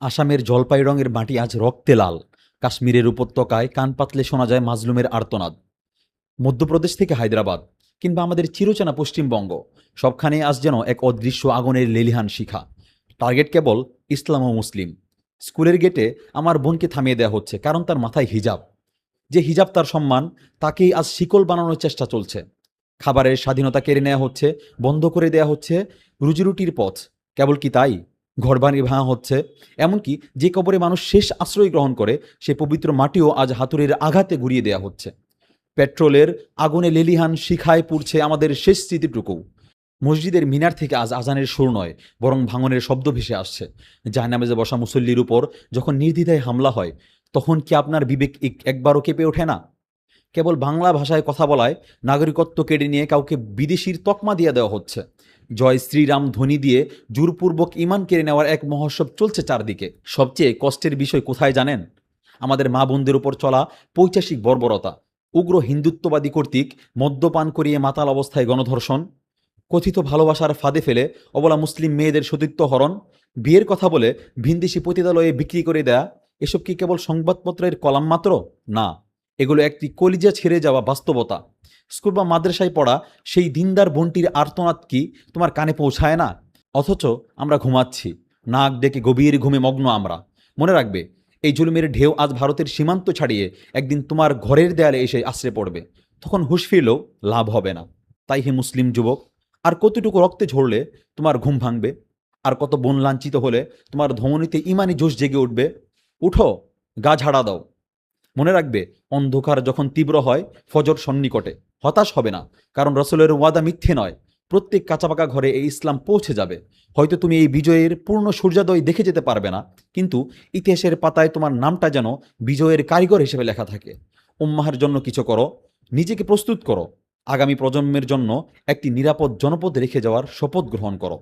আসামের জলপাই রঙের মাটি আজ রক্তে লাল। কাশ্মীরের উপত্যকায় কান পাতলে শোনা যায় মাজলুমের আর্তনাদ। মধ্যপ্রদেশ থেকে হায়দ্রাবাদ কিংবা আমাদের চিরচেনা পশ্চিমবঙ্গ, সবখানে আজ যেন এক অদৃশ্য আগুনের লেলিহান শিখা। টার্গেট কেবল ইসলাম ও মুসলিম। স্কুলের গেটে আমার বোনকে থামিয়ে দেওয়া হচ্ছে কারণ তার মাথায় হিজাব। যে হিজাব তার সম্মান, তাকেই আজ শিকল বানানোর চেষ্টা চলছে। খাবারের স্বাধীনতা কেড়ে নেওয়া হচ্ছে, বন্ধ করে দেওয়া হচ্ছে রুজিরুটির পথ। কেবল কি তাই, ঘরবাড়ি ভাঙা হচ্ছে। এমনকি যে কবরে মানুষ শেষ আশ্রয় গ্রহণ করে, সে পবিত্র মাটিও আজ হাতুড়ির আঘাতে ঘুরিয়ে দেওয়া হচ্ছে। পেট্রোলের আগুনে লেলিহান শিখায় পুড়ছে আমাদের শেষ স্মৃতিটুকু। মসজিদের মিনার থেকে আজ আজানের সুর নয়, বরং ভাঙনের শব্দ ভেসে আসছে। জায়নামাজে বসা মুসল্লির উপর যখন নির্দ্বিধায় হামলা হয়, তখন কি আপনার বিবেক একবারও কেঁপে ওঠে না? কেবল বাংলা ভাষায় কথা বলায় নাগরিকত্ব কেড়ে নিয়ে কাউকে বিদেশির তকমা দিয়ে দেওয়া হচ্ছে। জয় শ্রীরাম ধ্বনি দিয়ে জোরপূর্বক ইমান কেড়ে নেওয়ার এক মহোৎসব চলছে চারদিকে। সবচেয়ে কষ্টের বিষয় কোথায় জানেন? আমাদের মা বোনদের উপর চলা পৈশাসিক বর্বরতা। উগ্র হিন্দুত্ববাদী কর্তৃক মদ্যপান করিয়ে মাতাল অবস্থায় গণধর্ষণ, কথিত ভালোবাসার ফাঁদে ফেলে অবলা মুসলিম মেয়েদের সতীত্ব হরণ, বিয়ের কথা বলে ভিনদেশি পতিতালয়ে বিক্রি করে দেয়া। এসব কি কেবল সংবাদপত্রের কলাম মাত্র? না, এগুলো একটি কলিজা ছেড়ে যাওয়া বাস্তবতা। স্কুল বা মাদ্রাসায় পড়া সেই দিনদার বোনটির আর্তনাদ কি তোমার কানে পৌঁছায় না? অথচ আমরা ঘুমাচ্ছি, নাক ডেকে গভীর ঘুমে মগ্ন আমরা। মনে রাখবে, এই জুলুমের ঢেউ আজ ভারতের সীমান্ত ছাড়িয়ে একদিন তোমার ঘরের দেয়ালে এসে আশ্রে পড়বে। তখন হুঁশ ফিরলেও লাভ হবে না। তাই হে মুসলিম যুবক, আর কতটুকু রক্তে ঝরলে তোমার ঘুম ভাঙবে? আর কত বোন লাঞ্ছিত হলে তোমার ধমনীতে ইমানি জোশ জেগে উঠবে? উঠো, গা ঝাড়া দাও। মনে রাখবে, অন্ধকার যখন তীব্র হয়, ফজর সন্নিকটে। হতাশ হবে না, কারণ রসুলের ওয়াদা মিথ্যে নয়। প্রত্যেক কাঁচাপাকা ঘরে এই ইসলাম পৌঁছে যাবে। হয়তো তুমি এই বিজয়ের পূর্ণ সূর্যোদয় দেখে যেতে পারবে না, কিন্তু ইতিহাসের পাতায় তোমার নামটা যেন বিজয়ের কারিগর হিসেবে লেখা থাকে। উম্মাহের জন্য কিছু করো, নিজেকে প্রস্তুত করো, আগামী প্রজন্মের জন্য একটি নিরাপদ জনপদ রেখে যাওয়ার শপথ গ্রহণ করো।